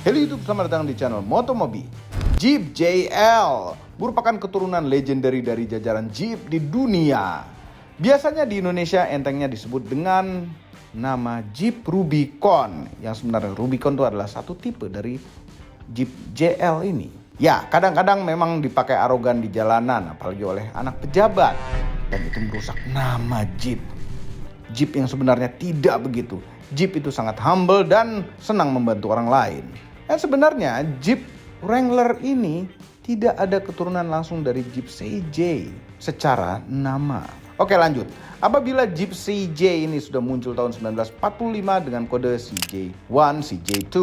Halo YouTube, selamat datang di channel Motomobi. Jeep JL merupakan keturunan legendary dari jajaran Jeep di dunia. Biasanya di Indonesia entengnya disebut dengan nama Jeep Rubicon. Yang sebenarnya Rubicon itu adalah satu tipe dari Jeep JL ini. Ya, kadang-kadang memang dipakai arogan di jalanan, apalagi oleh anak pejabat. Dan itu merusak nama Jeep. Jeep yang sebenarnya tidak begitu. Jeep itu sangat humble dan senang membantu orang lain. Dan sebenarnya Jeep Wrangler ini tidak ada keturunan langsung dari Jeep CJ secara nama. Oke, lanjut. Apabila Jeep CJ ini sudah muncul tahun 1945 dengan kode CJ1, CJ2,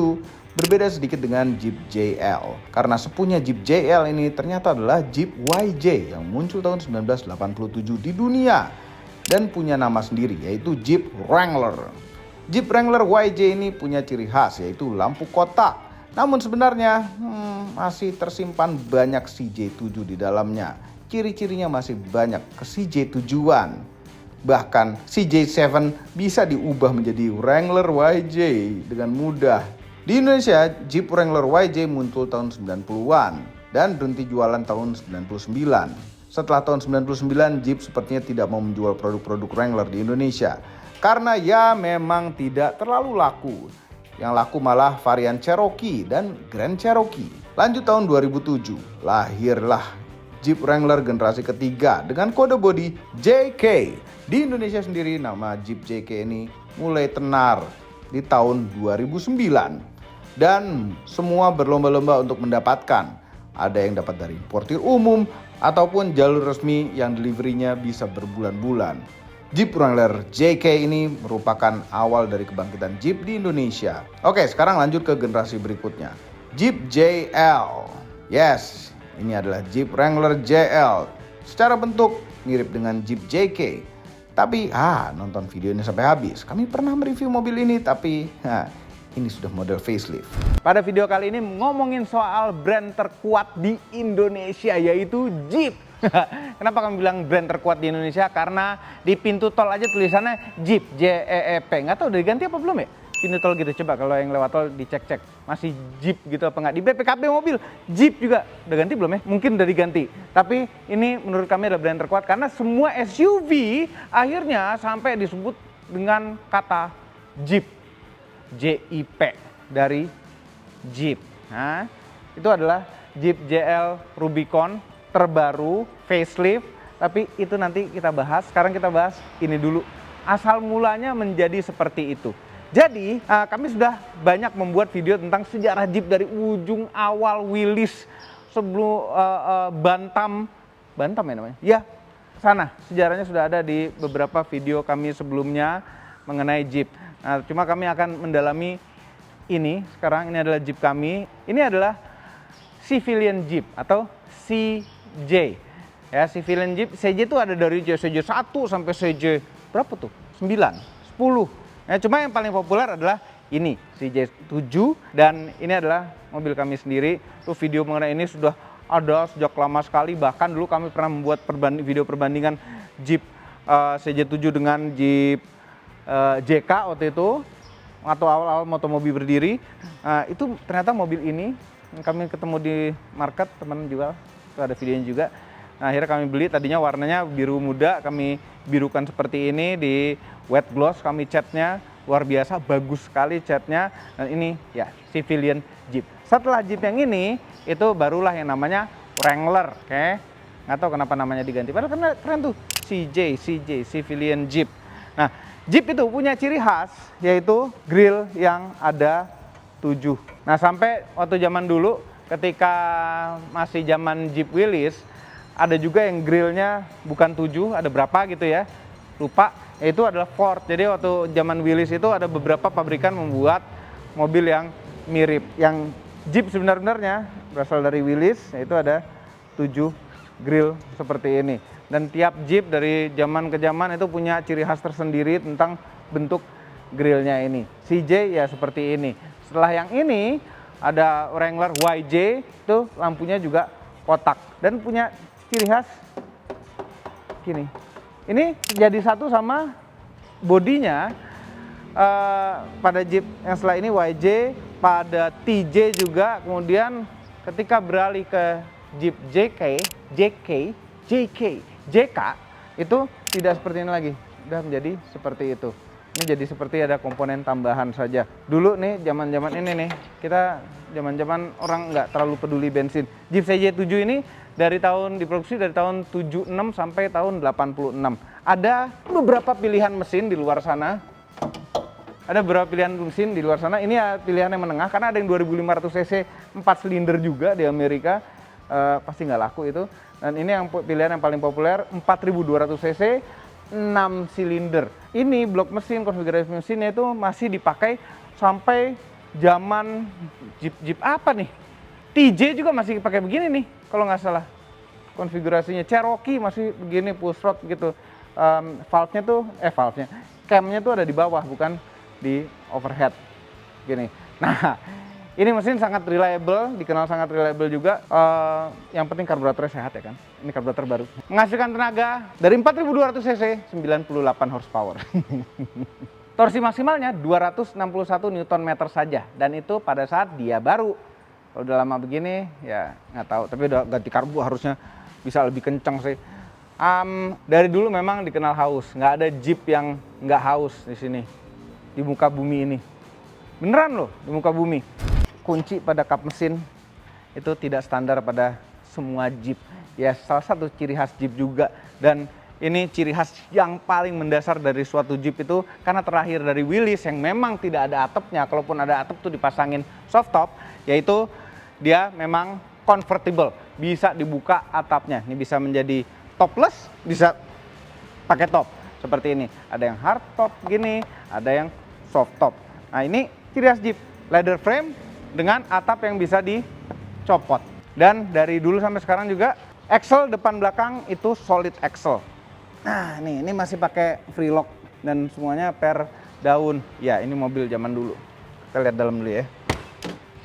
berbeda sedikit dengan Jeep JL. Karena sepunya Jeep JL ini ternyata adalah Jeep YJ yang muncul tahun 1987 di dunia dan punya nama sendiri, yaitu Jeep Wrangler. Jeep Wrangler YJ ini punya ciri khas, yaitu lampu kotak. Namun sebenarnya masih tersimpan banyak CJ7 di dalamnya. Ciri-cirinya masih banyak ke CJ7-an. Bahkan CJ7 bisa diubah menjadi Wrangler YJ dengan mudah. Di Indonesia, Jeep Wrangler YJ muncul tahun 90-an dan berhenti jualan tahun 99. Setelah tahun 99, Jeep sepertinya tidak mau menjual produk-produk Wrangler di Indonesia. Karena ya memang tidak terlalu laku. Yang laku malah varian Cherokee dan Grand Cherokee. Lanjut tahun 2007, lahirlah Jeep Wrangler generasi ketiga dengan kode bodi JK. Di Indonesia sendiri nama Jeep JK ini mulai tenar di tahun 2009. Dan semua berlomba-lomba untuk mendapatkan. Ada yang dapat dari importir umum ataupun jalur resmi yang deliverynya bisa berbulan-bulan. Jeep Wrangler JK ini merupakan awal dari kebangkitan Jeep di Indonesia. Oke, sekarang lanjut ke generasi berikutnya. Jeep JL. Yes, ini adalah Jeep Wrangler JL. Secara bentuk mirip dengan Jeep JK. Tapi, nonton video ini sampai habis. Kami pernah mereview mobil ini, tapi ini sudah model facelift. Pada video kali ini ngomongin soal brand terkuat di Indonesia, yaitu Jeep. Kenapa kami bilang brand terkuat di Indonesia? Karena di pintu tol aja tulisannya Jeep, Jeep. Nggak tahu udah diganti apa belum ya? Pintu tol gitu, coba kalau yang lewat tol dicek-cek. Masih Jeep gitu apa nggak? Di BPKB mobil, Jeep juga. Udah ganti belum ya? Mungkin udah diganti. Tapi ini menurut kami adalah brand terkuat karena semua SUV akhirnya sampai disebut dengan kata Jeep. JIP dari Jeep. Nah, itu adalah Jeep JL Rubicon terbaru, facelift, tapi itu nanti kita bahas. Sekarang kita bahas ini dulu, asal mulanya menjadi seperti itu. Jadi kami sudah banyak membuat video tentang sejarah Jeep dari ujung awal Willys sebelum Bantam ya namanya? Ya, sana sejarahnya sudah ada di beberapa video kami sebelumnya mengenai Jeep. Nah, cuma kami akan mendalami ini. Sekarang ini adalah Jeep kami. Ini adalah civilian Jeep atau CJ. Ya, civilian Jeep. CJ itu ada dari CJ 1 sampai CJ berapa tuh? 9, 10. Ya, cuma yang paling populer adalah ini, CJ 7, dan ini adalah mobil kami sendiri. Tuh video mengenai ini sudah ada sejak lama sekali. Bahkan dulu kami pernah membuat video perbandingan Jeep CJ 7 dengan Jeep JK waktu itu, atau awal-awal Motomobi berdiri. Itu ternyata mobil ini kami ketemu di market, teman juga, itu ada videonya juga. Nah, akhirnya kami beli, tadinya warnanya biru muda, kami birukan seperti ini, di wet gloss kami catnya, luar biasa, bagus sekali catnya. Dan ini ya civilian Jeep. Setelah Jeep yang ini, itu barulah yang namanya Wrangler. Oke, nggak tahu kenapa namanya diganti, padahal keren tuh, CJ, civilian Jeep. Nah, Jeep itu punya ciri khas, yaitu grill yang ada 7. Nah, sampai waktu zaman dulu, ketika masih zaman Jeep Willys, ada juga yang grillnya bukan 7, ada berapa gitu ya, lupa, yaitu adalah Ford. Jadi waktu zaman Willys itu ada beberapa pabrikan membuat mobil yang mirip. Yang Jeep sebenarnya berasal dari Willys, yaitu ada 7 grill seperti ini. Dan tiap Jeep dari zaman ke zaman itu punya ciri khas tersendiri tentang bentuk grillnya ini. CJ ya seperti ini. Setelah yang ini ada Wrangler YJ, itu lampunya juga kotak dan punya ciri khas gini. Ini jadi satu sama bodinya pada Jeep yang setelah ini YJ pada TJ juga. Kemudian ketika beralih ke Jeep JK itu tidak seperti ini lagi, udah menjadi seperti itu. Ini jadi seperti ada komponen tambahan saja. Dulu nih zaman-zaman ini nih, kita zaman-zaman orang nggak terlalu peduli bensin. Jeep CJ7 ini diproduksi dari tahun 76 sampai tahun 86. Ada beberapa pilihan mesin di luar sana. Ini ya pilihan yang menengah, karena ada yang 2500 cc 4 silinder juga di Amerika. Pasti nggak laku itu. Dan ini yang pilihan yang paling populer 4200 cc 6 silinder. Ini blok mesin, konfigurasi mesinnya itu masih dipakai sampai zaman Jeep apa nih? TJ juga masih pakai begini nih, kalau nggak salah. Konfigurasinya Cherokee masih begini, push rod gitu. Camnya tuh ada di bawah, bukan di overhead. Gini. Nah, ini mesin sangat reliable, dikenal sangat reliable juga. Yang penting karburatornya sehat ya kan. Ini karburator baru. Menghasilkan tenaga dari 4200 cc, 98 horsepower. Torsi maksimalnya 261 Nm saja. Dan itu pada saat dia baru. Kalau udah lama begini, ya nggak tahu. Tapi udah ganti karbu harusnya bisa lebih kencang sih. Dari dulu memang dikenal haus. Nggak ada Jeep yang nggak haus di sini. Di muka bumi ini. Beneran loh, di muka bumi. Kunci pada kap mesin itu tidak standar pada semua Jeep. Ya, salah satu ciri khas Jeep juga. Dan ini ciri khas yang paling mendasar dari suatu Jeep itu karena terlahir dari Willys yang memang tidak ada atapnya. Kalaupun ada atap tuh dipasangin soft top, yaitu dia memang convertible, bisa dibuka atapnya. Ini bisa menjadi topless, bisa pakai top seperti ini. Ada yang hard top gini, ada yang soft top. Nah, ini ciri khas Jeep, leather frame dengan atap yang bisa dicopot. Dan dari dulu sampai sekarang juga axle depan belakang itu solid axle. Nah, ini masih pakai free lock dan semuanya per daun. Ya, ini mobil zaman dulu. Kita lihat dalam dulu ya.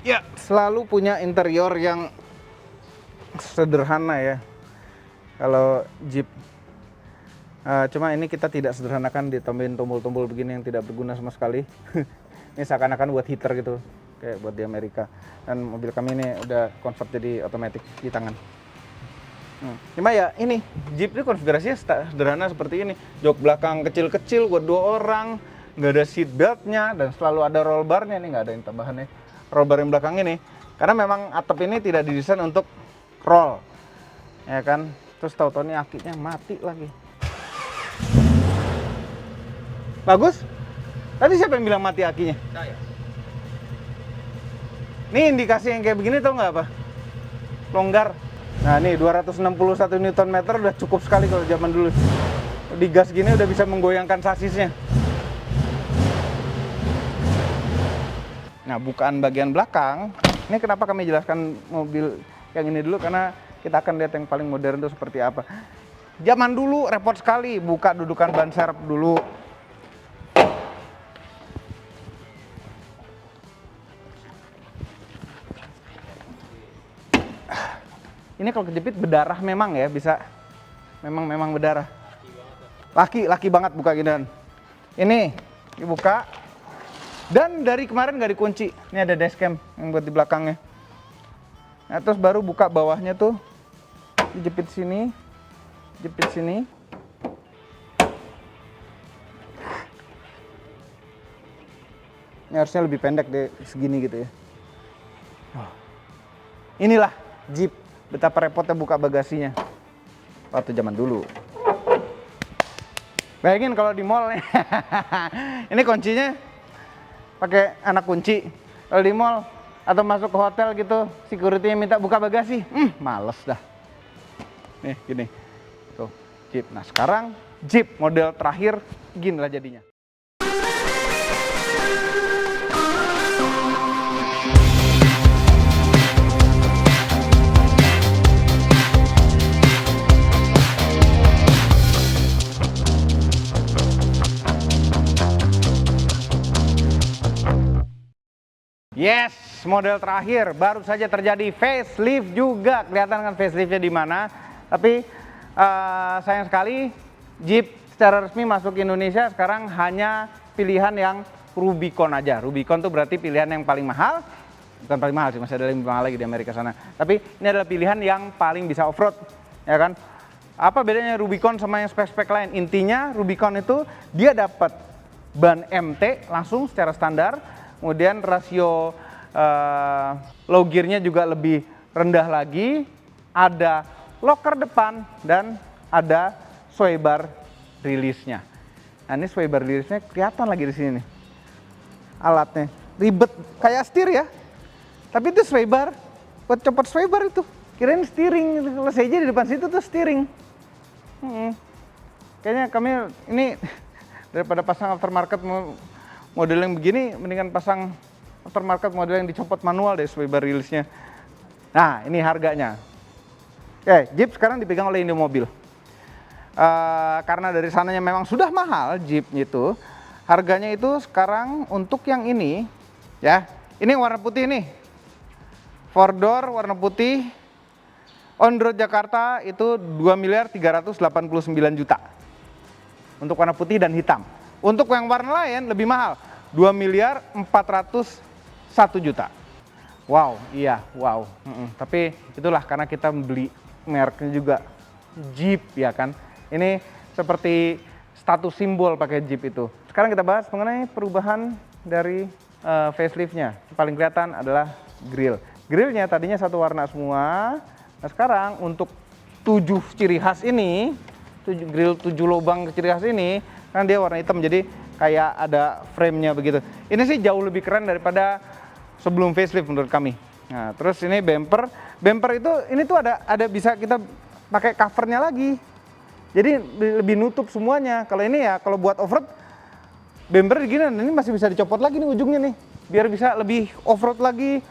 Ya, selalu punya interior yang sederhana ya. Kalau Jeep. Cuma ini kita tidak sederhanakan, ditambahin tombol-tombol begini yang tidak berguna sama sekali. Ini seakan-akan buat heater gitu, kayak buat di Amerika. Dan mobil kami ini udah convert jadi otomatis di tangan. Cuma ya ini, Jeep ini konfigurasinya sederhana seperti ini. Jok belakang kecil-kecil buat 2 orang, nggak ada seat beltnya, dan selalu ada roll barnya. Nih nggak ada yang tambahannya, roll bar yang belakang ini. Karena memang atap ini tidak didesain untuk roll, ya kan. Terus tahu-tahu ini akinya mati lagi. Bagus? Tadi siapa yang bilang mati akinya? Saya. Nih indikasi yang kayak begini tau nggak apa? Longgar. Nah nih 261 Nm udah cukup sekali kalau zaman dulu. Di gas gini udah bisa menggoyangkan sasisnya. Nah, bukaan bagian belakang, ini kenapa kami jelaskan mobil yang ini dulu, karena kita akan lihat yang paling modern itu seperti apa. Zaman dulu repot sekali buka dudukan ban serep dulu. Ini kalau kejepit berdarah memang ya, bisa memang berdarah. Laki banget buka ginian. Ini dibuka. Dan dari kemarin nggak dikunci. Ini ada dashcam yang buat di belakangnya. Nah, terus baru buka bawahnya tuh, dijepit sini, jepit sini. Ini harusnya lebih pendek deh, segini gitu ya. Inilah Jeep, betapa repotnya buka bagasinya waktu zaman dulu. Bayangin kalau di mall nih. Ini kuncinya pakai anak kunci. Kalau di mall atau masuk ke hotel gitu, security-nya minta buka bagasi, males dah. Nih gini, tuh Jeep. Nah sekarang Jeep model terakhir ginilah jadinya. Yes, model terakhir baru saja terjadi facelift juga. Kelihatan kan faceliftnya di mana. Tapi sayang sekali Jeep secara resmi masuk ke Indonesia sekarang hanya pilihan yang Rubicon aja. Rubicon tuh berarti pilihan yang paling mahal. Bukan paling mahal sih, masih ada yang lebih mahal lagi di Amerika sana. Tapi ini adalah pilihan yang paling bisa off-road, ya kan? Apa bedanya Rubicon sama yang spek-spek lain? Intinya Rubicon itu dia dapat ban MT langsung secara standar, kemudian rasio low gear-nya juga lebih rendah lagi, ada locker depan, dan ada sway bar release-nya. Nah ini sway bar release-nya kelihatan lagi di sini nih. Alatnya ribet kayak setir ya. Tapi itu sway bar, buat copot sway bar itu. Kirain steering, kalau saya di depan situ tuh steering. Kayaknya kami ini daripada pasang aftermarket model yang begini, mendingan pasang aftermarket model yang dicopot manual deh sway bar release-nya. Nah ini harganya. Oke, Jeep sekarang dipegang oleh Indomobil. Karena dari sananya memang sudah mahal Jeep itu, harganya itu sekarang untuk yang ini, ya, ini warna putih nih. 4-door warna putih, on road Jakarta itu 2.389 juta. Untuk warna putih dan hitam. Untuk yang warna lain lebih mahal, 2.401 juta. Wow, iya, wow. Tapi itulah karena kita beli mereknya juga Jeep ya kan. Ini seperti status simbol pakai Jeep itu. Sekarang kita bahas mengenai perubahan dari facelift-nya. Paling kelihatan adalah grill. Grillnya tadinya satu warna semua. Nah sekarang untuk 7 ciri khas ini, grill 7 lubang ciri khas ini, kan dia warna hitam jadi kayak ada frame-nya begitu. Ini sih jauh lebih keren daripada sebelum facelift menurut kami. Nah terus ini bumper itu ini tuh ada bisa kita pakai covernya lagi. Jadi lebih nutup semuanya. Kalau ini ya kalau buat off-road bumper gini, ini masih bisa dicopot lagi nih ujungnya nih, biar bisa lebih off-road lagi.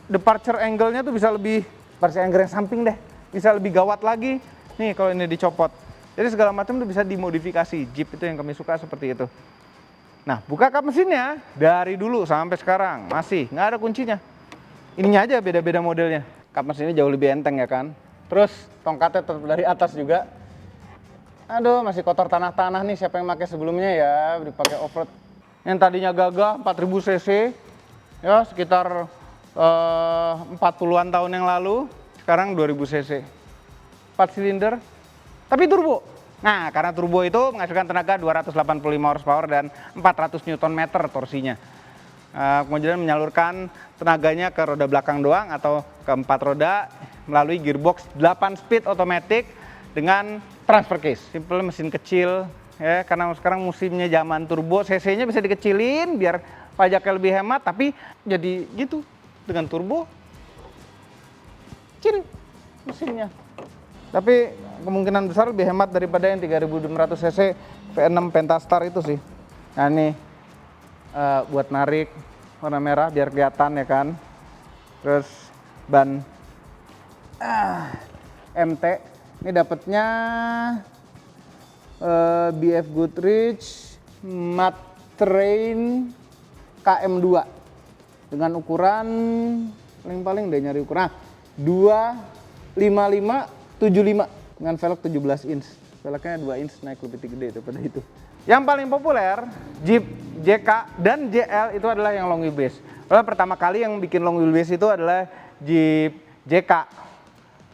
Departure angle-nya tuh bisa lebih, departure angle yang samping deh, bisa lebih gawat lagi. Nih kalau ini dicopot. Jadi segala macam tuh bisa dimodifikasi. Jeep itu yang kami suka seperti itu. Nah, buka kap mesinnya dari dulu sampai sekarang masih nggak ada kuncinya. Ininya aja beda-beda modelnya. Kap mesinnya jauh lebih enteng ya kan. Terus tongkatnya tetap dari atas juga. Aduh, masih kotor tanah-tanah nih. Siapa yang pakai sebelumnya ya dipakai off-road. Yang tadinya gagah 4000 cc. Ya sekitar 40-an tahun yang lalu, sekarang 2000 cc. 4 silinder, tapi turbo. Nah, karena turbo itu menghasilkan tenaga 285 horsepower dan 400 Nm torsinya. Kemudian menyalurkan tenaganya ke roda belakang doang atau ke 4 roda melalui gearbox 8 speed otomatis dengan transfer case. Simple, mesin kecil ya, karena sekarang musimnya zaman turbo, cc-nya bisa dikecilin biar pajaknya lebih hemat, tapi jadi gitu dengan turbo kecil mesinnya. Tapi kemungkinan besar lebih hemat daripada yang 3200 cc V6 Pentastar itu sih. Nah ini buat narik warna merah biar kelihatan ya kan. Terus ban MT ini dapatnya BF Goodrich Matte Terrain KM2 dengan ukuran paling deh nyari ukuran 255/75 dengan velg 17 inch. Velgnya 2 inch, naik lebih gede daripada itu. Yang paling populer Jeep JK dan JL itu adalah yang long wheelbase. Lalu pertama kali yang bikin long wheelbase itu adalah Jeep JK.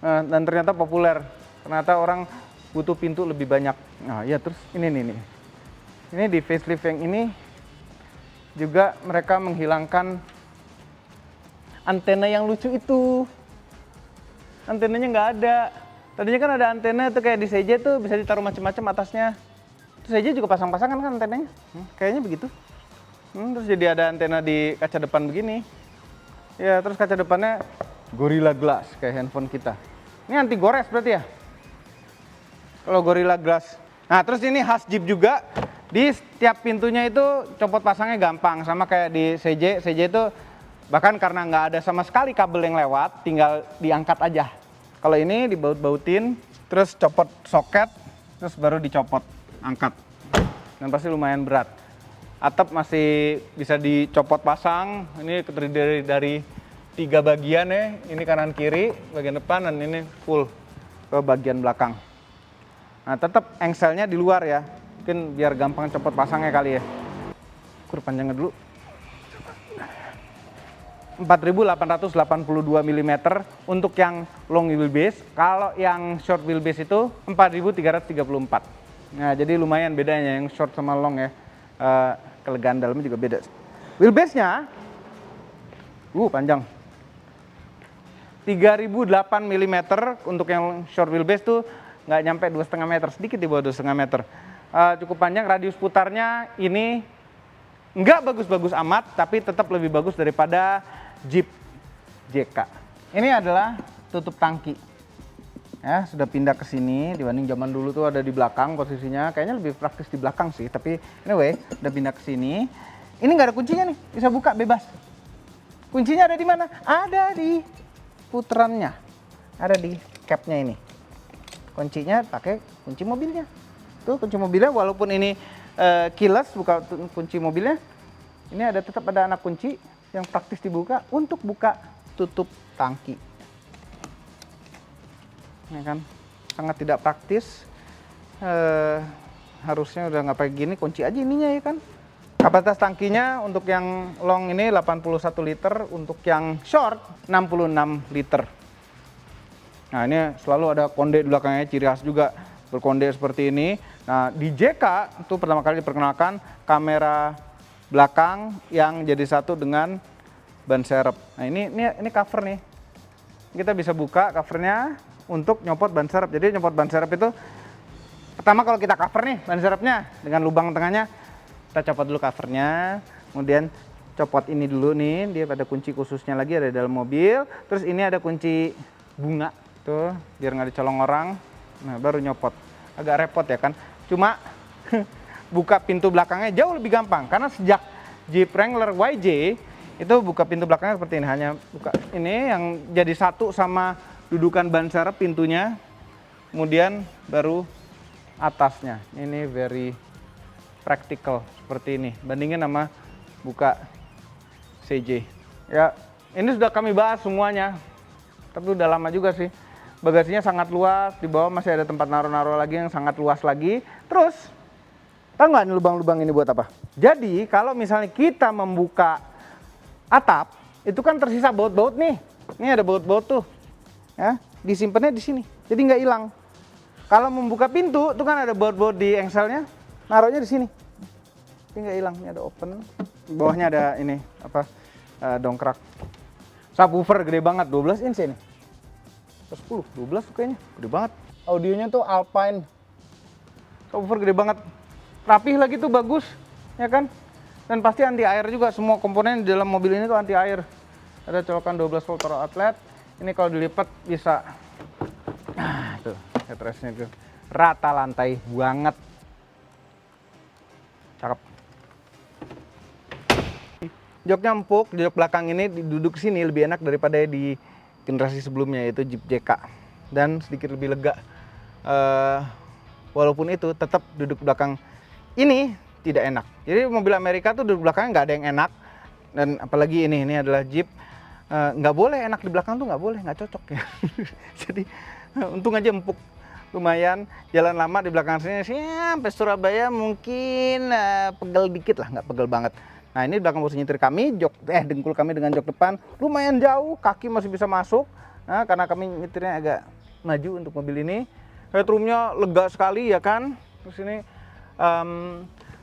Dan ternyata populer. Ternyata orang butuh pintu lebih banyak. Nah, ya terus ini nih. Ini di facelift yang ini juga mereka menghilangkan antena yang lucu itu. Antenanya nggak ada. Tadinya kan ada antena tuh kayak di CJ tuh bisa ditaruh macam-macam atasnya. Terus CJ juga pasang-pasangan kan antenanya. Kayaknya begitu. Terus jadi ada antena di kaca depan begini. Ya terus kaca depannya Gorilla Glass kayak handphone kita. Ini anti gores berarti ya? Kalau Gorilla Glass. Nah terus ini khas Jeep juga. Di setiap pintunya itu copot pasangnya gampang, sama kayak di CJ. CJ itu bahkan karena nggak ada sama sekali kabel yang lewat, tinggal diangkat aja. Kalau ini dibaut-bautin, terus copot soket, terus baru dicopot, angkat. Dan pasti lumayan berat. Atap masih bisa dicopot pasang, ini terdiri dari 3 bagian ya, ini kanan kiri, bagian depan, dan ini full ke bagian belakang. Nah tetap engselnya di luar ya. Mungkin biar gampang cepet pasangnya kali ya. ukur panjangnya dulu. 4.882 mm untuk yang long wheelbase. Kalau yang short wheelbase itu 4.334. Nah, jadi lumayan bedanya yang short sama long ya. Kelegaan dalamnya juga beda. Wheelbase-nya panjang. 3.008 mm untuk yang short wheelbase tuh nggak nyampe 2,5 meter, sedikit di bawah 2,5 meter. Cukup panjang, radius putarnya ini nggak bagus-bagus amat, tapi tetap lebih bagus daripada Jeep JK. Ini adalah tutup tangki. Ya, sudah pindah ke sini dibanding zaman dulu tuh ada di belakang posisinya. Kayaknya lebih praktis di belakang sih, tapi anyway, udah pindah ke sini. Ini nggak ada kuncinya nih, bisa buka bebas. Kuncinya ada di mana? Ada di puterannya. Ada di capnya ini. Kuncinya pakai kunci mobilnya. Tuh kunci mobilnya, walaupun ini keyless, buka kunci mobilnya. Ini tetap ada anak kunci yang praktis dibuka untuk buka tutup tangki. Ini kan sangat tidak praktis. Harusnya udah nggak pakai gini, kunci aja ininya ya kan. Kapasitas tangkinya untuk yang long ini 81 liter, untuk yang short 66 liter. Nah, ini selalu ada konde di belakangnya, ciri khas juga berkonde seperti ini. Nah, di JK itu pertama kali diperkenalkan kamera belakang yang jadi satu dengan ban serep. Nah, ini cover nih. Kita bisa buka covernya untuk nyopot ban serep. Jadi nyopot ban serep itu pertama kalau kita cover nih ban serepnya dengan lubang tengahnya, kita copot dulu covernya, kemudian copot ini dulu nih, dia ada kunci khususnya lagi ada di dalam mobil. Terus ini ada kunci bunga tuh biar nggak dicolong orang. Nah, baru nyopot. Agak repot ya kan. Cuma buka pintu belakangnya jauh lebih gampang karena sejak Jeep Wrangler YJ itu buka pintu belakangnya seperti ini, hanya buka ini yang jadi satu sama dudukan ban serep pintunya, kemudian baru atasnya. Ini very practical seperti ini, bandingin sama buka CJ. Ya, ini sudah kami bahas semuanya, tapi udah lama juga sih. Bagasinya sangat luas, di bawah masih ada tempat naruh-naruh lagi yang sangat luas lagi. Terus, tahu nggak lubang-lubang ini buat apa? Jadi, kalau misalnya kita membuka atap, itu kan tersisa baut-baut nih. Ini ada baut-baut tuh, ya, disimpannya di sini, jadi nggak hilang. Kalau membuka pintu, itu kan ada baut-baut di engselnya, naruhnya di sini, jadi nggak hilang. Ini ada open, di bawahnya ada ini dongkrak. Subwoofer gede banget, 12 inch ini. 10, 12 tuh kayaknya, gede banget. Audionya tuh Alpine. Subwoofer gede banget. Rapih lagi tuh, bagus, ya kan? Dan pasti anti air juga, semua komponen di dalam mobil ini tuh anti air. Ada colokan 12 volt power outlet. Ini kalau dilipat bisa, tuh, headrestnya tuh rata lantai banget. Cakep. Joknya empuk, jok belakang ini duduk sini lebih enak daripada di generasi sebelumnya yaitu Jeep JK, dan sedikit lebih lega. Walaupun itu tetap duduk belakang ini tidak enak. Jadi mobil Amerika tuh duduk belakangnya nggak ada yang enak, dan apalagi ini adalah Jeep, nggak boleh enak di belakang tuh, nggak boleh, nggak cocok ya. Jadi untung aja empuk, lumayan jalan lama di belakang sini sampai Surabaya mungkin pegel dikit lah, nggak pegel banget. Nah, ini belakang posisi nyetir kami, dengkul kami dengan jok depan lumayan jauh, kaki masih bisa masuk. Nah, karena kami nyetirnya agak maju untuk mobil ini. Headroomnya lega sekali ya kan. Terus ini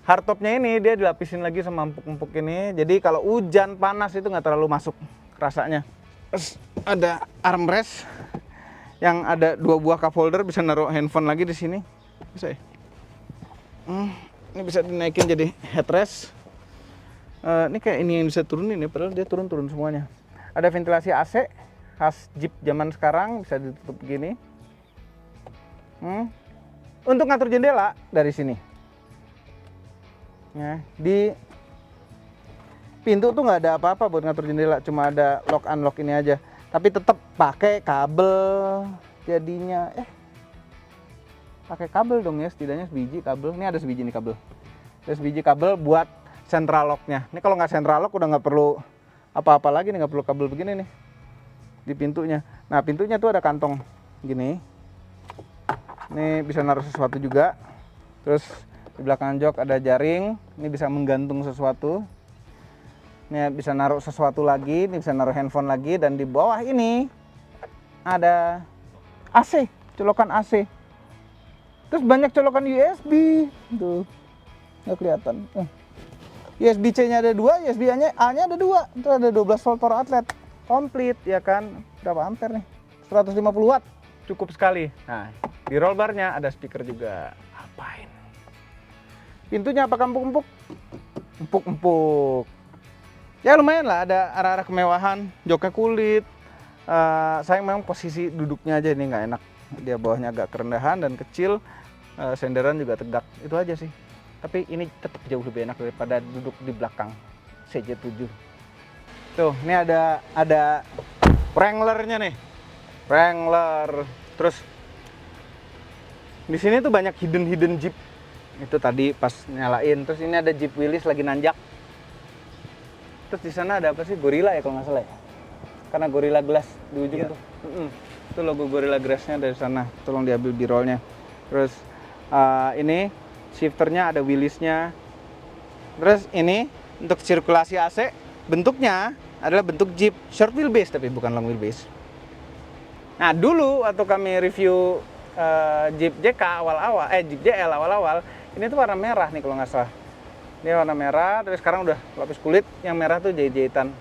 hardtopnya ini dia dilapisin lagi sama empuk-empuk ini. Jadi kalau hujan panas itu nggak terlalu masuk rasanya. Terus ada armrest yang ada 2 buah cup holder, bisa naruh handphone lagi di sini. Bisa ya? Ini bisa dinaikin jadi headrest. Ini kayak ini yang bisa turunin ya, padahal dia turun-turun semuanya. Ada ventilasi AC khas Jeep zaman sekarang, bisa ditutup begini. Untuk ngatur jendela dari sini. Ya, di pintu tuh nggak ada apa-apa buat ngatur jendela, cuma ada lock unlock ini aja. Tapi tetap pakai kabel jadinya. Pakai kabel dong ya, setidaknya sebiji kabel. Ini ada sebiji nih kabel. Ada sebiji kabel buat central locknya. Ini kalau nggak central lock udah nggak perlu apa-apa lagi nih, nggak perlu kabel begini nih di pintunya. Nah, pintunya tuh ada kantong gini. Ini bisa naruh sesuatu juga. Terus Di belakang jok ada jaring, ini bisa menggantung sesuatu. Ini bisa naruh sesuatu lagi, ini bisa naruh handphone lagi, dan di bawah ini ada AC, colokan AC. Terus banyak colokan USB, tuh nggak kelihatan. USB-C-nya ada 2, USB-A-nya ada 2, itu ada 12 volt power outlet, komplit ya kan. Berapa ampere nih? 150 watt, cukup sekali. Nah, di roll bar-nya ada speaker juga. Apain? Pintunya apakah empuk-empuk? Empuk-empuk. Ya lumayan lah, ada arah-arah kemewahan, joknya kulit. Sayang memang posisi duduknya aja ini nggak enak. Dia bawahnya agak kerendahan dan kecil, senderan juga tegak. Itu aja sih. Tapi ini tetap jauh lebih enak daripada duduk di belakang CJ7. Tuh, ini ada Wrangler-nya nih. Wrangler. Terus di sini tuh banyak hidden Jeep. Itu tadi pas nyalain. Terus ini ada Jeep Willys lagi nanjak. Terus di sana ada apa sih? Gorilla ya kalau nggak salah ya. Karena Gorilla Glass di ujung tuh. Itu logo Gorilla Glass-nya dari sana. Tolong diambil B-roll-nya. Terus ini shifternya ada Willys-nya. Terus ini untuk sirkulasi AC bentuknya adalah bentuk Jeep short wheelbase tapi bukan long wheelbase. Nah dulu waktu kami review Jeep JK awal-awal, Jeep JL awal-awal, ini tuh warna merah nih kalau nggak salah. Ini warna merah, tapi sekarang udah lapis kulit. Yang merah tuh jahit-jahitan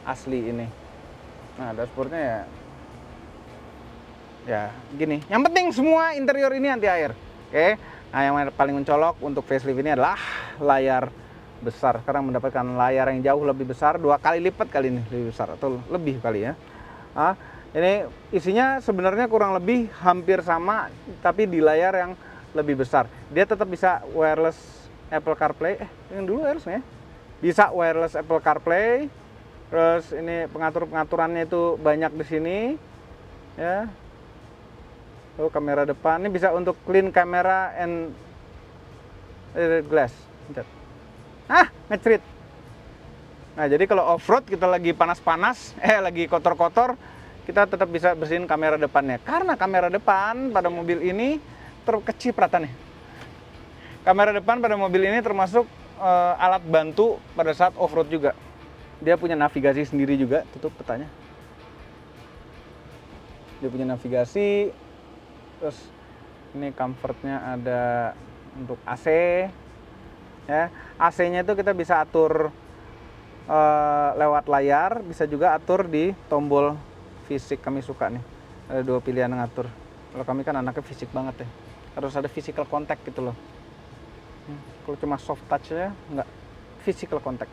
asli ini. Nah dashboardnya ya gini. Yang penting semua interior ini anti air. Oke. Nah yang paling mencolok untuk facelift ini adalah layar besar. Sekarang mendapatkan layar yang jauh lebih besar, 2 kali lipat kali ini lebih besar atau lebih kali ya. Ini isinya sebenarnya kurang lebih hampir sama, tapi di layar yang lebih besar. Dia tetap bisa wireless Apple CarPlay. Yang dulu wireless ya. Bisa wireless Apple CarPlay. Terus ini pengaturannya itu banyak di sini. Ya. Oh, kamera depan ini bisa untuk clean camera and glass. Ngecerit. Nah, jadi kalau off-road kita lagi panas-panas, lagi kotor-kotor, kita tetap bisa bersihin kamera depannya. Karena kamera depan pada mobil ini terkecipratan nih. Kamera depan pada mobil ini termasuk alat bantu pada saat off-road juga. Dia punya navigasi sendiri juga, tutup petanya. Dia punya navigasi. Terus ini comfortnya ada untuk AC. Ya, AC-nya itu kita bisa atur lewat layar, bisa juga atur di tombol fisik. Kami suka nih, ada 2 pilihan ngatur. Kalau kami kan anaknya fisik banget ya, harus ada physical contact gitu loh. Kalau cuma soft touch ya nggak physical contact.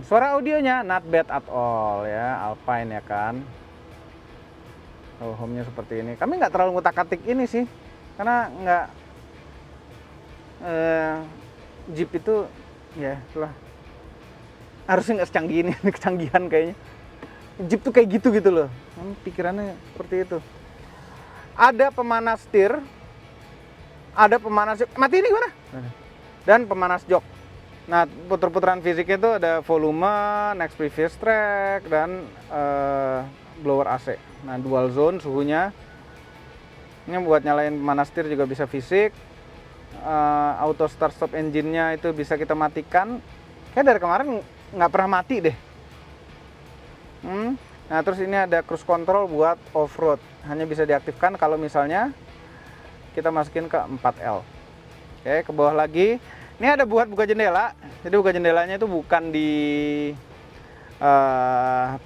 Suara audionya not bad at all ya, Alpine ya kan. Oh, home-nya seperti ini. Kami nggak terlalu ngutak-atik ini sih, karena nggak Jeep itu ya itulah, harusnya nggak secanggih ini, kecanggihan kayaknya. Jeep tuh kayak gitu loh. Pikirannya seperti itu. Ada pemanas setir, ada pemanas mati ini gimana? Dan pemanas jok. Nah, puter-puteran fisiknya itu ada volume, next previous track, dan blower AC. Nah, dual zone suhunya. Ini buat nyalain pemanas setir juga bisa fisik. Auto start stop engine-nya itu bisa kita matikan. Kayak dari kemarin nggak pernah mati deh. Nah, terus ini ada cruise control buat off-road. Hanya bisa diaktifkan kalau misalnya kita masukin ke 4L. Oke, ke bawah lagi. Ini ada buat buka jendela. Jadi buka jendelanya itu bukan di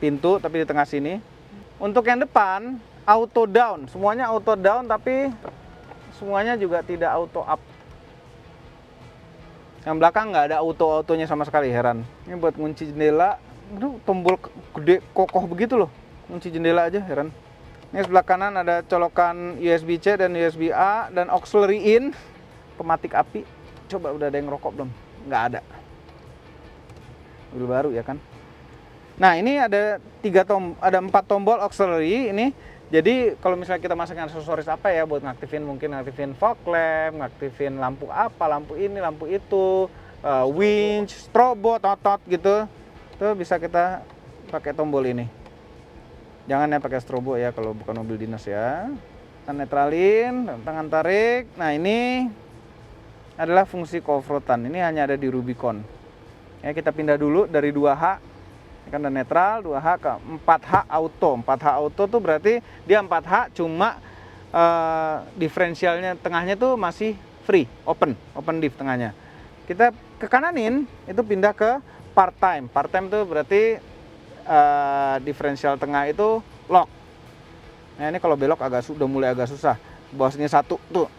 pintu, tapi di tengah sini. Untuk yang depan, auto down. Semuanya auto down, tapi semuanya juga tidak auto up. Yang belakang nggak ada auto-autonya sama sekali, heran. Ini buat kunci jendela. Aduh, tombol gede kokoh begitu loh. Kunci jendela aja, heran. Ini sebelah kanan ada colokan USB-C dan USB-A dan auxiliary in, pematik api. Coba udah ada yang rokok belum? Nggak ada. Mobil baru ya kan. Nah, ini ada 4 tombol auxiliary ini. Jadi kalau misalnya kita masukkan aksesoris apa ya buat ngaktifin fog lamp, ngaktifin lampu apa, lampu ini, lampu itu, winch, strobo, totot gitu. Itu bisa kita pakai tombol ini. Jangan ya pakai strobo ya kalau bukan mobil dinas ya. Kita netralin, tangan tarik. Nah, ini adalah fungsi co-offroadan. Ini hanya ada di Rubicon. Ya, kita pindah dulu dari 2H, kan udah netral, 2H ke 4H auto. 4H auto tuh berarti dia 4H cuma diferensialnya tengahnya tuh masih free, open diff tengahnya. Kita ke kananin itu pindah ke part time. Part time tuh berarti diferensial tengah itu lock. Nah ini kalau belok udah mulai agak susah. Bawahnya satu tuh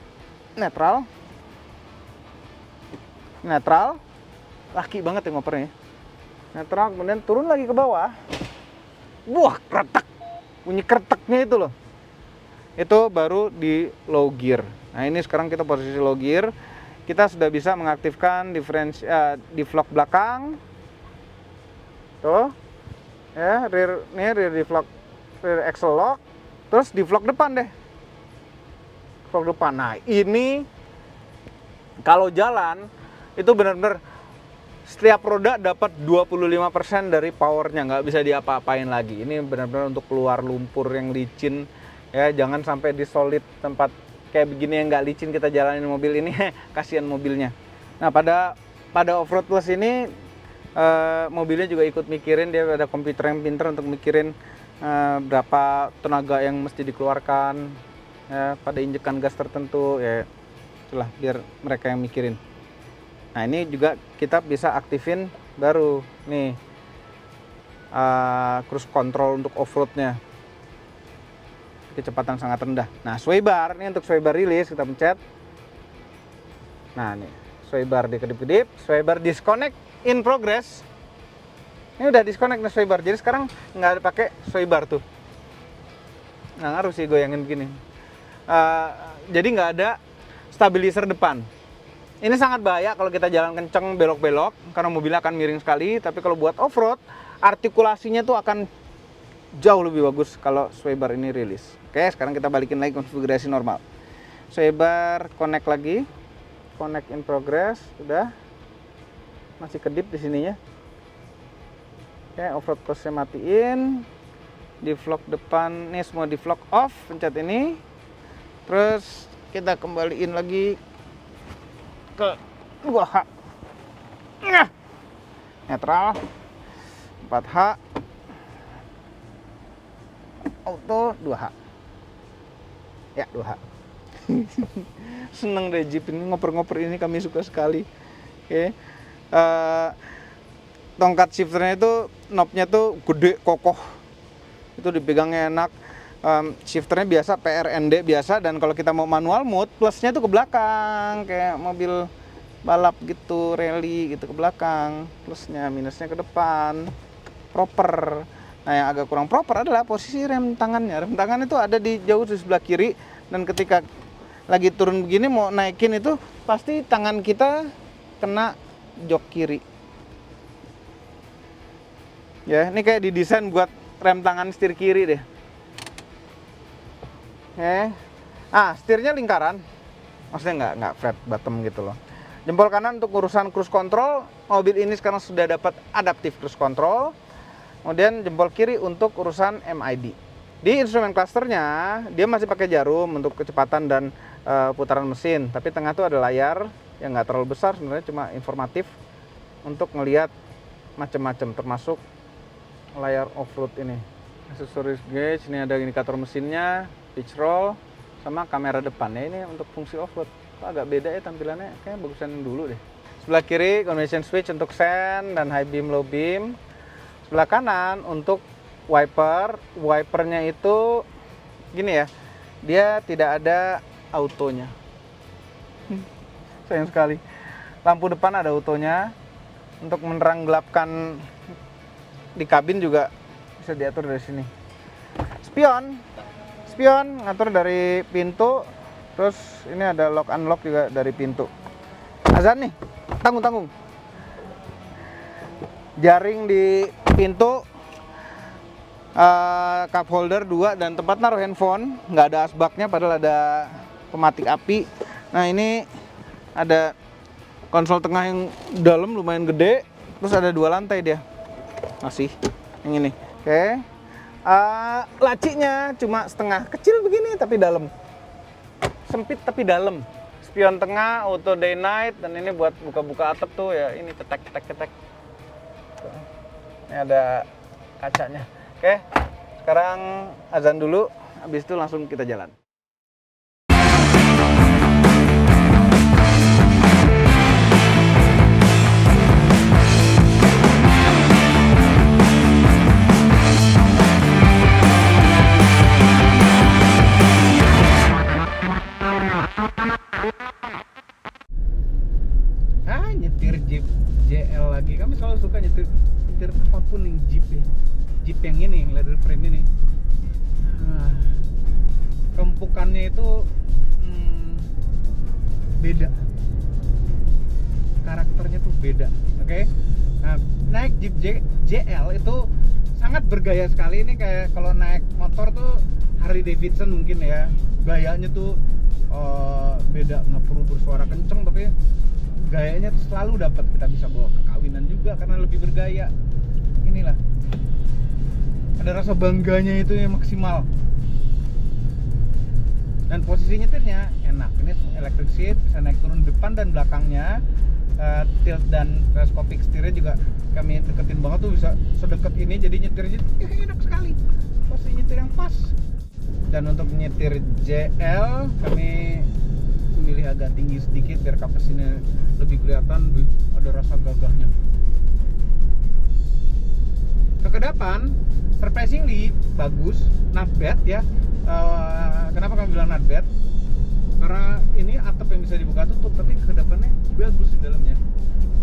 netral, laki banget ya ngopernya. Netral, kemudian turun lagi ke bawah. Wah, kretek. Bunyi kreteknya itu loh. Itu baru di low gear. Nah, ini sekarang kita posisi low gear. Kita sudah bisa mengaktifkan deflog belakang. Tuh. Ya, rear deflog, rear axle lock. Terus deflog depan deh. Deflog depan. Nah, ini kalau jalan itu benar-benar setiap roda dapat 25% dari powernya, nggak bisa diapa-apain lagi. Ini benar-benar untuk keluar lumpur yang licin, ya jangan sampai di solid tempat kayak begini yang nggak licin kita jalanin mobil ini, kasihan mobilnya. Nah pada off-road plus ini mobilnya juga ikut mikirin, dia ada komputer yang pinter untuk mikirin berapa tenaga yang mesti dikeluarkan ya, pada injekan gas tertentu, ya itulah biar mereka yang mikirin. Nah ini juga kita bisa aktifin baru nih cruise control untuk off-roadnya, kecepatan sangat rendah. Nah sway bar, ini untuk sway bar release kita pencet. Nah nih sway bar dikedip-kedip, sway bar disconnect in progress. Ini udah disconnect nih sway bar, jadi sekarang nggak ada pakai sway bar tuh. Nah ngaruh sih goyangin begini. Jadi nggak ada stabilizer depan. Ini sangat bahaya kalau kita jalan kenceng belok-belok karena mobilnya akan miring sekali. Tapi kalau buat off-road, artikulasinya tuh akan jauh lebih bagus kalau sway bar ini rilis. Oke, sekarang kita balikin lagi konfigurasi normal. Sway bar connect lagi, connect in progress, sudah. Masih kedip di sininya. Oke, off-road plusnya matiin. Deflog depan, ini semua deflog off, pencet ini. Terus kita kembaliin lagi ke 2H, netral, 4H, auto, 2H, ya 2H. Seneng deh Jeep ini, ngoper-ngoper ini kami suka sekali. Oke, tongkat shifternya itu knobnya tuh gede, kokoh, itu dipegangnya enak. Shifternya biasa PRND biasa, dan kalau kita mau manual mode plusnya tuh ke belakang kayak mobil balap gitu, rally gitu, ke belakang plusnya, minusnya ke depan, proper. Nah yang agak kurang proper adalah posisi rem tangannya. Rem tangan itu ada di jauh di sebelah kiri, dan ketika lagi turun begini mau naikin itu pasti tangan kita kena jok kiri. Ya ini kayak didesain buat rem tangan setir kiri deh. Setirnya lingkaran, maksudnya nggak flat bottom gitu loh. Jempol kanan untuk urusan cruise control. Mobil ini sekarang sudah dapat adaptive cruise control. Kemudian jempol kiri untuk urusan MID. Di instrumen clusternya dia masih pakai jarum untuk kecepatan dan putaran mesin. Tapi tengah tuh ada layar yang nggak terlalu besar, sebenarnya cuma informatif untuk ngelihat macam-macam, termasuk layar off-road ini. Aksesoris gauge, ini ada indikator mesinnya, pitch roll, sama kamera depan. Ya ini untuk fungsi off-road. Kok agak beda ya tampilannya, kayaknya bagusan yang dulu deh. Sebelah kiri combination switch untuk sen dan high beam, low beam. Sebelah kanan untuk wiper. Wipernya itu gini ya, dia tidak ada autonya. Sayang sekali. Lampu depan ada autonya. Untuk menerang gelapkan di kabin juga bisa diatur dari sini. Spion ngatur dari pintu. Terus ini ada lock unlock juga dari pintu. Azan nih, tanggung. Jaring di pintu, cup holder 2, dan tempat naruh handphone. Nggak ada asbaknya, padahal ada pematik api. Nah ini ada konsol tengah yang dalam lumayan gede. Terus ada 2 lantai dia. Masih yang ini. Oke. Lacinya cuma setengah, kecil begini tapi dalam. Sempit tapi dalam. spion tengah, auto day night, dan ini buat buka-buka atap tuh ya, ini cetek. Ini ada kacanya. Oke, sekarang azan dulu, habis itu langsung kita jalan. Nyetir Jeep JL lagi. Kami selalu suka nyetir apapun yang Jeep ya. Jeep yang ini, yang leather frame ini. Kempukannya itu beda. Karakternya tuh beda. Oke? Nah, naik Jeep JL itu sangat bergaya sekali. Ini kayak kalau naik motor tuh Harley Davidson mungkin ya. Gayanya tuh beda, nggak perlu bersuara kenceng, tapi gayanya selalu dapat. Kita bisa bawa ke kawinan juga karena lebih bergaya. Inilah, ada rasa bangganya itu yang maksimal. Dan posisi nyetirnya enak. Ini electric seat, bisa naik turun depan dan belakangnya. Tilt dan telescopic setirnya juga kami deketin banget tuh, bisa sedekat ini, jadi nyetirnya enak sekali. Posisi nyetir yang pas. Dan untuk nyetir JL kami memilih agak tinggi sedikit biar kapasitasnya lebih kelihatan, ada rasa gagahnya. Kekedapan surprisingly bagus, not bad ya. Kenapa kami bilang not bad? Karena ini atap yang bisa dibuka tutup, tapi kekedapannya bagus di dalamnya,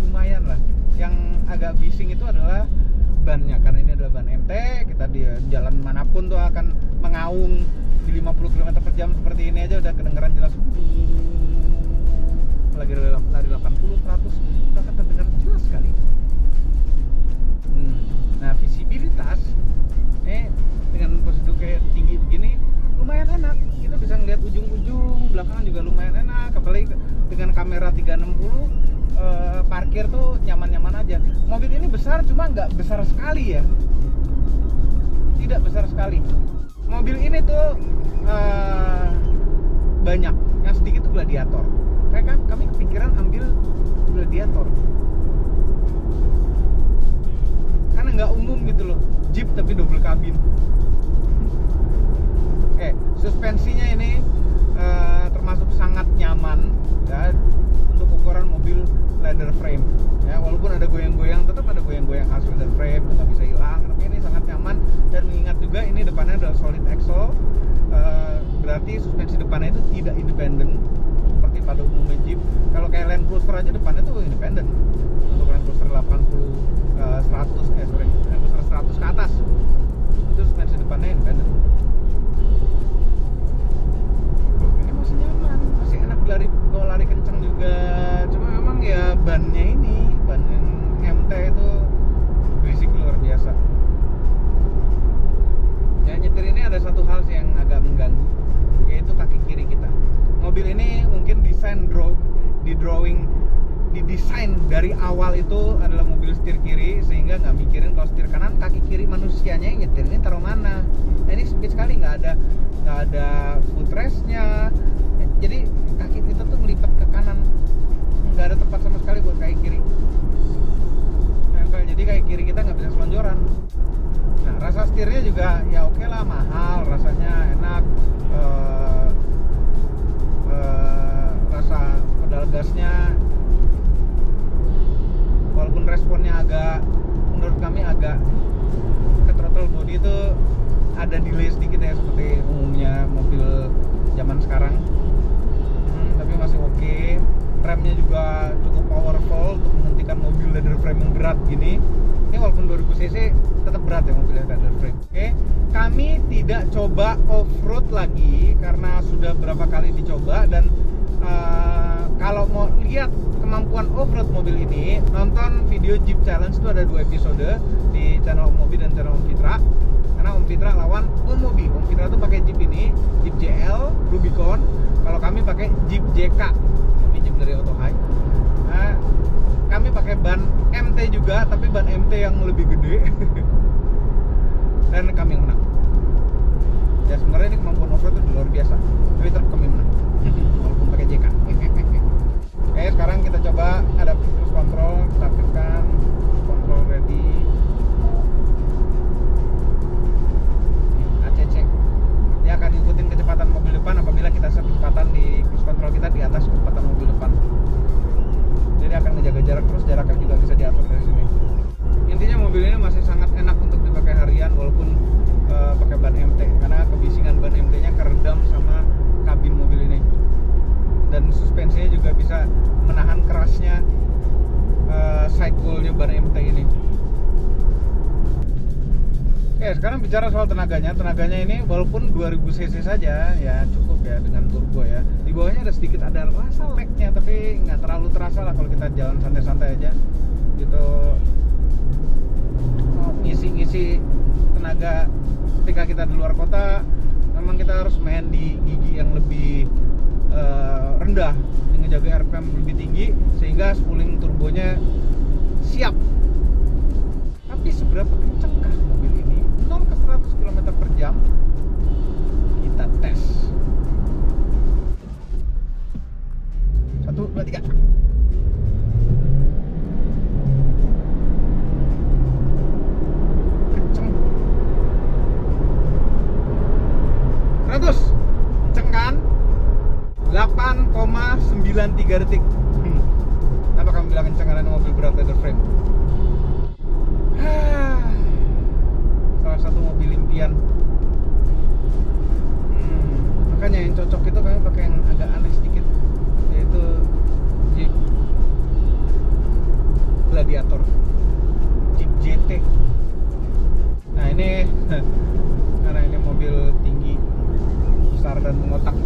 lumayan lah. Yang agak bising itu adalah bannya, karena ini adalah ban MT. Kita di jalan manapun tuh akan mengaung di 50 km/jam seperti ini aja udah kedengeran jelas. Lagi lari 80, 100 udah kedengeran jelas sekali. Nah, visibilitas dengan prosedur kayak tinggi begini lumayan enak. Kita bisa ngeliat ujung-ujung, belakangan juga lumayan enak. Apalagi dengan kamera 360, parkir tuh nyaman-nyaman aja. Mobil ini besar, cuma nggak besar sekali ya. Tidak besar sekali. Mobil ini tuh banyak, yang sedikit tuh Gladiator. Kayak kan kami kepikiran ambil Gladiator karena nggak umum gitu loh, Jeep tapi double kabin. Suspensinya ini termasuk sangat nyaman ya, untuk ukuran mobil leather frame ya. Walaupun ada goyang-goyang, tetap ada goyang-goyang khas leather frame, nggak bisa hilang, tapi ini sangat nyaman. Dan mengingat juga ini depannya adalah solid axle, berarti suspensi depannya itu tidak independen seperti pada umumnya Jeep. Kalau kayak Land Cruiser aja depannya tuh independen. Untuk Land Cruiser 100 ke atas itu suspensi depannya independen. Ini masih nyaman, masih enak kalau lari kenceng juga. Cuma memang ya bannya ini, ban MT itu berisik luar biasa. Ya, nyetir ini ada satu hal sih yang agak mengganggu, yaitu kaki kiri kita. Mobil ini mungkin didesain dari awal itu adalah mobil setir kiri, sehingga nggak mikirin kalau setir kanan kaki kiri manusianya yang nyetir ini taruh mana. Nah, ini sempit sekali, nggak ada footrestnya, jadi kaki kita tuh ngelipat ke kanan, nggak ada tempat sama sekali buat kaki kiri. Nah, jadi kaki kiri kita nggak bisa selonjoran. Nah, rasa setirnya juga ya oke lah, mahal, rasanya enak. Rasa pedal gasnya walaupun responnya menurut kami agak ke throttle body itu ada delay sedikit ya, seperti umumnya mobil zaman sekarang, tapi masih oke. Remnya juga cukup powerful untuk menghentikan mobil leather frame yang berat gini. Ini walaupun 2000 cc tetap berat ya mobil leather frame. Kami tidak coba off-road lagi karena sudah berapa kali dicoba. Dan kalau mau lihat kemampuan off-road mobil ini, nonton video Jeep Challenge. Itu ada 2 episode di channel Om Mobi dan channel Om Fitra. Karena Om Fitra lawan Om Mobi. Om Fitra tuh pakai Jeep ini, Jeep JL Rubicon. Kalau kami pakai Jeep JK, ini Jeep dari Auto High. Nah, kami pakai ban MT juga, tapi ban MT yang lebih gede. Dan kami yang menang. Ya sebenarnya ini kemampuan off-road itu luar biasa, tapi terekam mana walaupun pakai JK. Oke, sekarang kita coba ada cruise control, kita aktifkan cruise control ready. ACC. Dia akan ngikutin kecepatan mobil depan apabila kita set kecepatan di cruise control kita di atas kecepatan mobil depan. Jadi akan ngejaga jarak, terus jaraknya juga bisa diatur dari sini. Intinya mobil ini masih sangat enak untuk dipakai harian walaupun pakai ban MT, karena kebisingan ban MT-nya keredam sama kabin mobil ini. Dan suspensinya juga bisa menahan kerasnya cycle-nya ban MT ini. Oke, sekarang bicara soal tenaganya. Tenaganya ini walaupun 2000 cc saja ya cukup ya dengan turbo ya. Di bawahnya ada sedikit ada rasa lag-nya, tapi nggak terlalu terasa lah kalau kita jalan santai-santai aja gitu. Ngisi-ngisi tenaga ketika kita di luar kota, memang kita harus main di gigi yang lebih rendah, ngejaga RPM lebih tinggi sehingga spooling turbonya siap. Tapi seberapa kencangkah mobil ini? 0 ke 100 km per jam. Kita tes. 1, 2, 3. Kenceng. 100. Kenceng kan? 8,93 detik. Kenapa kamu bilang kenceng? Karena ini mobil berat leather frame. Salah satu mobil impian. Makanya yang cocok itu kami pakai yang agak aneh sedikit, yaitu Jeep Gladiator, Jeep GT. Nah ini karena ini mobil tinggi, besar dan mengotak,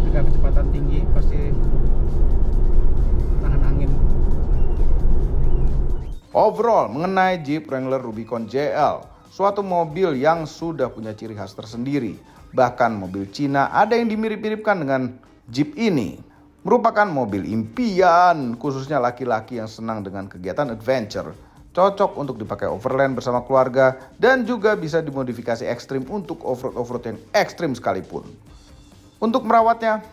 ketika kecepatan tinggi pasti tahan angin. Overall, mengenai Jeep Wrangler Rubicon JL, suatu mobil yang sudah punya ciri khas tersendiri. Bahkan mobil Cina ada yang dimirip-miripkan dengan Jeep ini. Merupakan mobil impian, khususnya laki-laki yang senang dengan kegiatan adventure. Cocok untuk dipakai overland bersama keluarga dan juga bisa dimodifikasi ekstrim untuk off-road yang ekstrim sekalipun. Untuk merawatnya,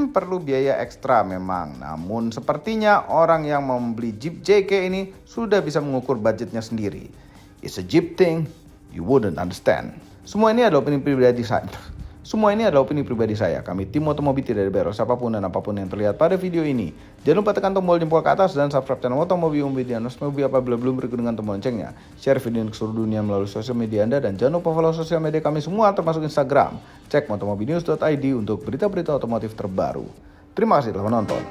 perlu biaya ekstra memang. Namun sepertinya orang yang mau membeli Jeep JK ini sudah bisa mengukur budgetnya sendiri. It's a Jeep thing you wouldn't understand. Semua ini adalah opini pribadi saya. Kami tim Otomobi tidak dibayar siapapun dan apapun yang terlihat pada video ini. Jangan lupa tekan tombol jempol ke atas dan subscribe channel Otomobi apabila belum berikut dengan tombol loncengnya. Share video ini ke seluruh dunia melalui sosial media Anda dan jangan lupa follow sosial media kami semua termasuk Instagram. Cek motomobinews.id untuk berita-berita otomotif terbaru. Terima kasih telah menonton.